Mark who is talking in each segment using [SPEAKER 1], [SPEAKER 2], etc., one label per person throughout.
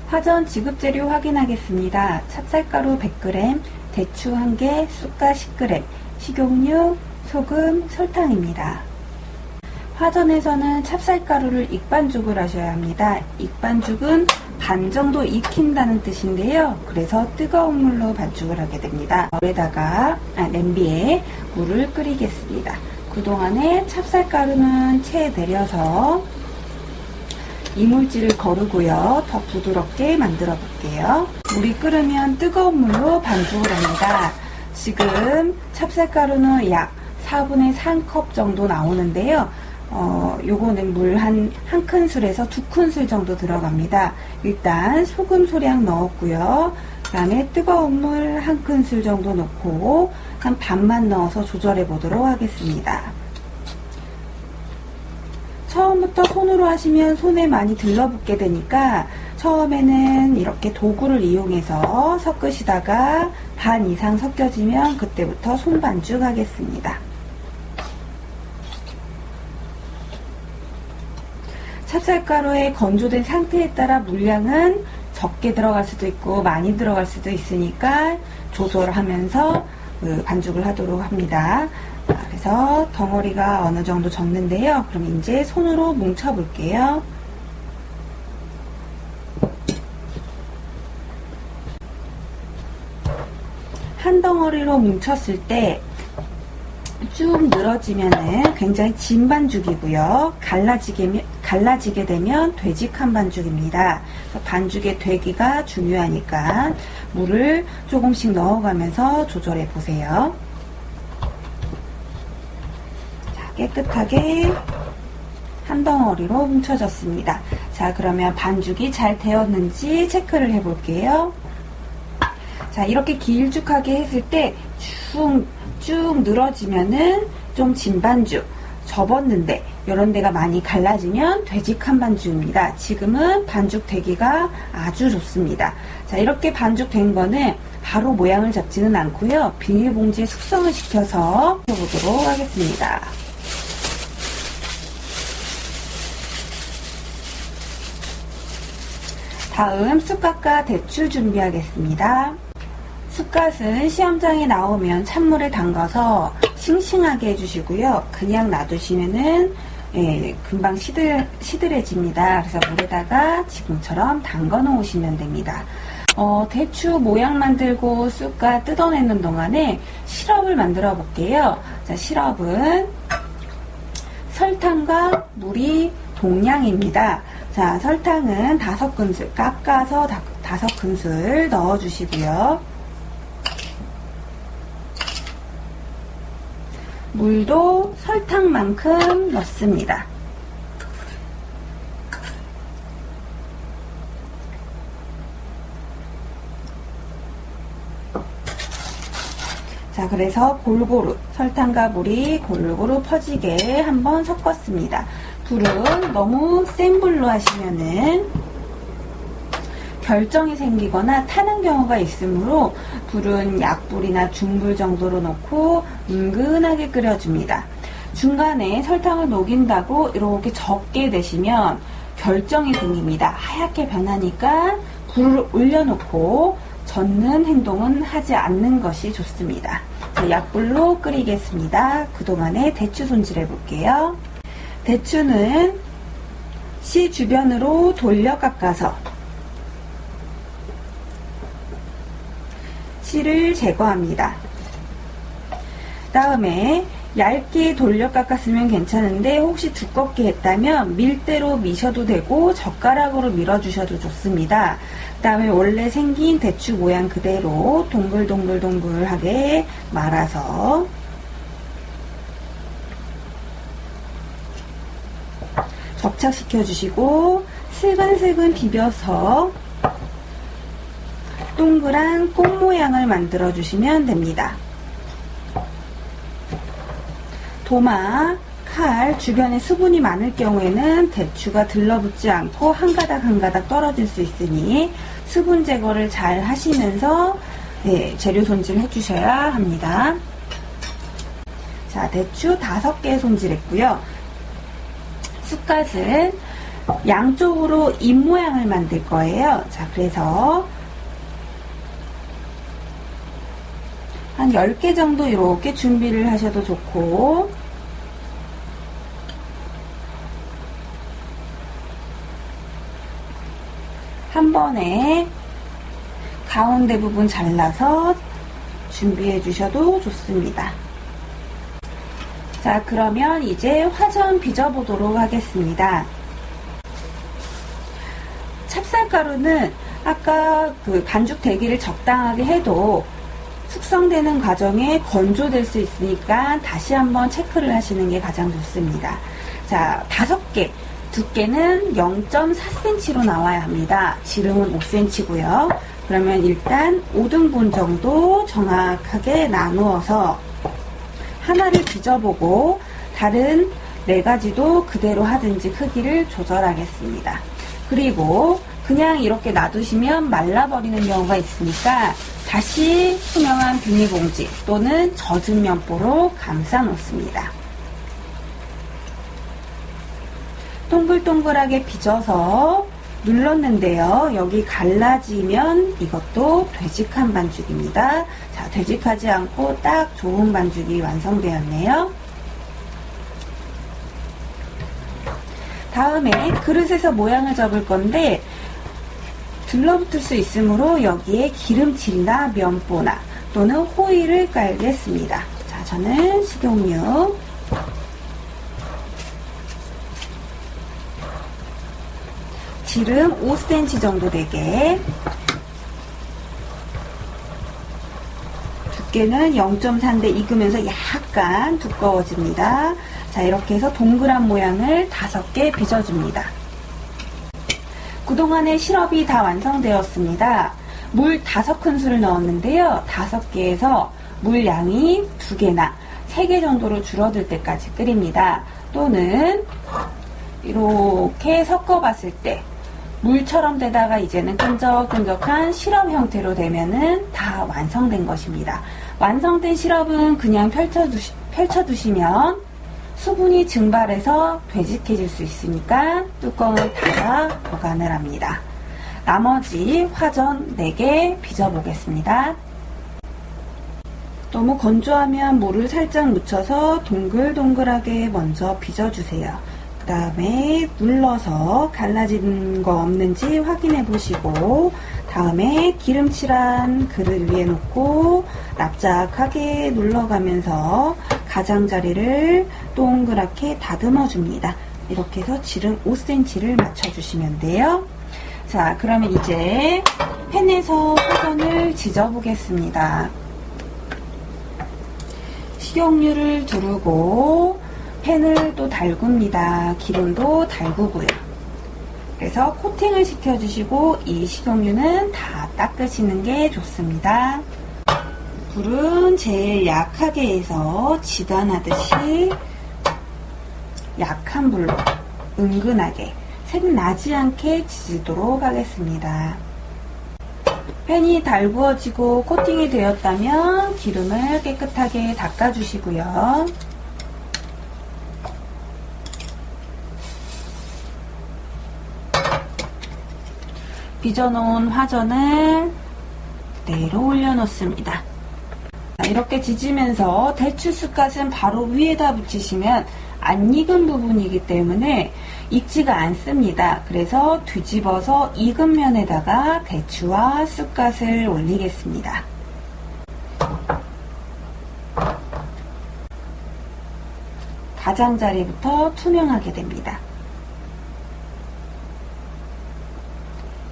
[SPEAKER 1] 화전 지급재료 확인하겠습니다. 찹쌀가루 100g, 대추 1개, 쑥갓 10g, 식용유, 소금, 설탕입니다. 화전에서는 찹쌀가루를 익반죽을 하셔야 합니다. 익반죽은 반 정도 익힌다는 뜻인데요. 그래서 뜨거운 물로 반죽을 하게 됩니다. 냄비에 물을 끓이겠습니다. 그동안에 찹쌀가루는 체에 내려서 이물질을 거르고요. 더 부드럽게 만들어 볼게요. 물이 끓으면 뜨거운 물로 반죽을 합니다. 지금 찹쌀가루는 약 4분의 3컵 정도 나오는데요. 요거는 물 한 큰술에서 2큰술 정도 들어갑니다. 일단 소금 소량 넣었고요. 그 다음에 뜨거운 물 1큰술 정도 넣고 한 반만 넣어서 조절해 보도록 하겠습니다. 처음부터 손으로 하시면 손에 많이 들러붙게 되니까 처음에는 이렇게 도구를 이용해서 섞으시다가 반 이상 섞여지면 그때부터 손반죽 하겠습니다. 찹쌀가루의 건조된 상태에 따라 물량은 적게 들어갈 수도 있고 많이 들어갈 수도 있으니까 조절하면서 반죽을 하도록 합니다. 그래서 덩어리가 어느 정도 졌는데요. 그럼 이제 손으로 뭉쳐 볼게요. 한 덩어리로 뭉쳤을 때 쭉 늘어지면은 굉장히 진 반죽이고요. 갈라지게 되면 되직한 반죽입니다. 반죽의 되기가 중요하니까 물을 조금씩 넣어가면서 조절해 보세요. 자, 깨끗하게 한 덩어리로 뭉쳐졌습니다. 자, 그러면 반죽이 잘 되었는지 체크를 해 볼게요. 자, 이렇게 길쭉하게 했을 때 쭉 늘어지면은 좀 진 반죽, 접었는데 이런 데가 많이 갈라지면 되직한 반죽입니다. 지금은 반죽 되기가 아주 좋습니다. 자, 이렇게 반죽 된 거는 바로 모양을 잡지는 않고요. 비닐봉지에 숙성을 시켜서 해보도록 하겠습니다. 다음 쑥갓과 대추 준비하겠습니다. 쑥갓은 시험장에 나오면 찬물에 담가서 싱싱하게 해주시고요. 그냥 놔두시면은 금방 시들해집니다. 그래서 물에다가 지금처럼 담가 놓으시면 됩니다. 대추 모양 만들고 쑥갓 뜯어내는 동안에 시럽을 만들어 볼게요. 자, 시럽은 설탕과 물이 동량입니다. 자, 설탕은 5큰술 깎아서 5큰술 넣어주시고요. 물도 설탕만큼 넣습니다. 자, 그래서 골고루 설탕과 물이 골고루 퍼지게 한번 섞었습니다. 불은 너무 센 불로 하시면은 결정이 생기거나 타는 경우가 있으므로 불은 약불이나 중불 정도로 놓고 은근하게 끓여줍니다. 중간에 설탕을 녹인다고 이렇게 적게 되시면 결정이 생깁니다. 하얗게 변하니까 불을 올려놓고 젓는 행동은 하지 않는 것이 좋습니다. 자, 약불로 끓이겠습니다. 그동안에 대추 손질해 볼게요. 대추는 씨 주변으로 돌려 깎아서 씨를 제거합니다. 다음에 얇게 돌려 깎았으면 괜찮은데 혹시 두껍게 했다면 밀대로 미셔도 되고 젓가락으로 밀어주셔도 좋습니다. 그 다음에 원래 생긴 대추 모양 그대로 동글동글동글하게 말아서 접착시켜 주시고 슬근슬근 비벼서 동그란 꽃 모양을 만들어 주시면 됩니다. 도마, 칼 주변에 수분이 많을 경우에는 대추가 들러붙지 않고 한 가닥 한 가닥 떨어질 수 있으니 수분 제거를 잘 하시면서 재료 손질 해주셔야 합니다. 자, 대추 5개 손질했고요. 쑥갓은 양쪽으로 입 모양을 만들 거예요. 자, 그래서 한 10개 정도 이렇게 준비를 하셔도 좋고, 한 번에 가운데 부분 잘라서 준비해 주셔도 좋습니다. 자, 그러면 이제 화전 빚어 보도록 하겠습니다. 찹쌀가루는 아까 그 반죽 대기를 적당하게 해도 숙성되는 과정에 건조될 수 있으니까 다시 한번 체크를 하시는 게 가장 좋습니다. 자, 5개, 두께는 0.4cm로 나와야 합니다. 지름은 5cm고요. 그러면 일단 5등분 정도 정확하게 나누어서 하나를 빚어보고 다른 4가지도 그대로 하든지 크기를 조절하겠습니다. 그리고 그냥 이렇게 놔두시면 말라버리는 경우가 있으니까 다시 투명한 비닐봉지 또는 젖은 면보로 감싸 놓습니다. 동글동글하게 빚어서 눌렀는데요. 여기 갈라지면 이것도 되직한 반죽입니다. 자, 되직하지 않고 딱 좋은 반죽이 완성되었네요. 다음에 그릇에서 모양을 접을 건데 들러붙을 수 있으므로 여기에 기름칠이나 면보나 또는 호일을 깔겠습니다. 자, 저는 식용유, 지름 5cm 정도 되게, 두께는 0.4인데 익으면서 약간 두꺼워집니다. 자, 이렇게 해서 동그란 모양을 5개 빚어줍니다. 그동안에 시럽이 다 완성되었습니다. 물 5큰술을 넣었는데요. 5개에서 물 양이 2개나 3개 정도로 줄어들 때까지 끓입니다. 또는 이렇게 섞어봤을 때 물처럼 되다가 이제는 끈적끈적한 시럽 형태로 되면은 다 완성된 것입니다. 완성된 시럽은 그냥 펼쳐두시면 수분이 증발해서 되직해질 수 있으니까 뚜껑을 닫아 보관을 합니다. 나머지 화전 4개 빚어보겠습니다. 너무 건조하면 물을 살짝 묻혀서 동글동글하게 먼저 빚어주세요. 그 다음에 눌러서 갈라진 거 없는지 확인해 보시고, 다음에 기름칠한 그릇 위에 놓고 납작하게 눌러가면서 가장자리를 동그랗게 다듬어 줍니다. 이렇게 해서 지름 5cm를 맞춰주시면 돼요. 자, 그러면 이제 팬에서 화전을 지져 보겠습니다. 식용유를 두르고 팬을 또 달굽니다. 기름도 달구고요. 그래서 코팅을 시켜주시고 이 식용유는 다 닦으시는 게 좋습니다. 불은 제일 약하게 해서 지단하듯이 약한 불로 은근하게 색 나지 않게 지지도록 하겠습니다. 팬이 달구어지고 코팅이 되었다면 기름을 깨끗하게 닦아주시고요. 빚어놓은 화전을 그대로 올려놓습니다. 이렇게 지지면서 대추 숯갓은 바로 위에다 붙이시면 안 익은 부분이기 때문에 익지가 않습니다. 그래서 뒤집어서 익은 면에다가 대추와 쑥갓을 올리겠습니다. 가장자리부터 투명하게 됩니다.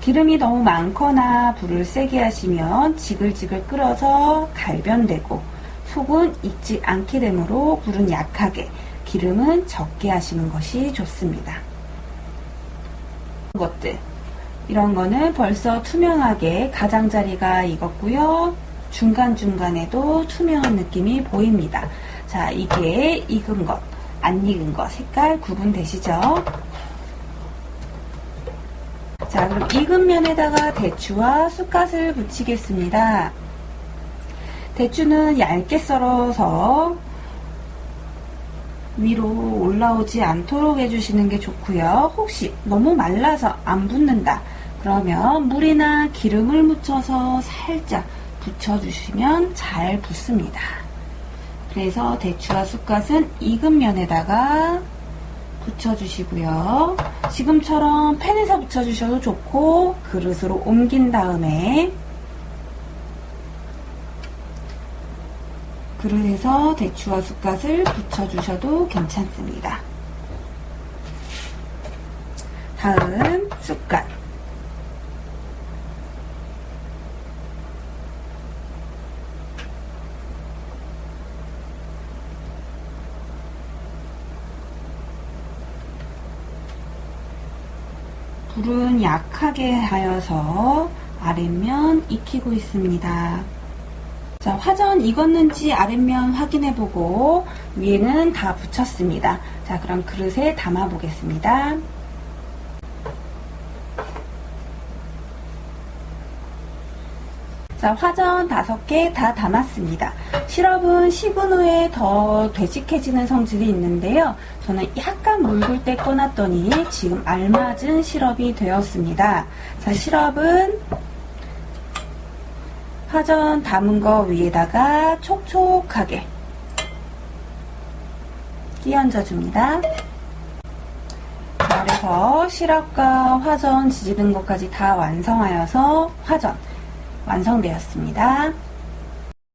[SPEAKER 1] 기름이 너무 많거나 불을 세게 하시면 지글지글 끓어서 갈변되고 속은 익지 않게 되므로 불은 약하게, 기름은 적게 하시는 것이 좋습니다. 이런 거는 벌써 투명하게 가장자리가 익었고요. 중간중간에도 투명한 느낌이 보입니다. 자, 이게 익은 것, 안 익은 것 색깔 구분되시죠? 자, 그럼 익은 면에다가 대추와 쑥갓을 붙이겠습니다. 대추는 얇게 썰어서 위로 올라오지 않도록 해주시는 게 좋고요. 혹시 너무 말라서 안 붙는다 그러면 물이나 기름을 묻혀서 살짝 붙여주시면 잘 붙습니다. 그래서 대추와 쑥갓은 익은 면에다가 붙여주시고요. 지금처럼 팬에서 붙여주셔도 좋고 그릇으로 옮긴 다음에 그릇에서 대추와 쑥갓을 붙여주셔도 괜찮습니다. 다음 쑥갓. 불은 약하게 하여서 아랫면 익히고 있습니다. 자, 화전 익었는지 아랫면 확인해보고 위에는 다 붙였습니다. 자, 그럼 그릇에 담아 보겠습니다. 자, 화전 5개 다 담았습니다. 시럽은 식은 후에 더 되직해지는 성질이 있는데요. 저는 약간 묽을 때 꺼놨더니 지금 알맞은 시럽이 되었습니다. 자, 시럽은 화전 담은 거 위에다가 촉촉하게 끼얹어 줍니다. 자, 그래서 시럽과 화전 지지는 것까지 다 완성하여서 화전 완성되었습니다.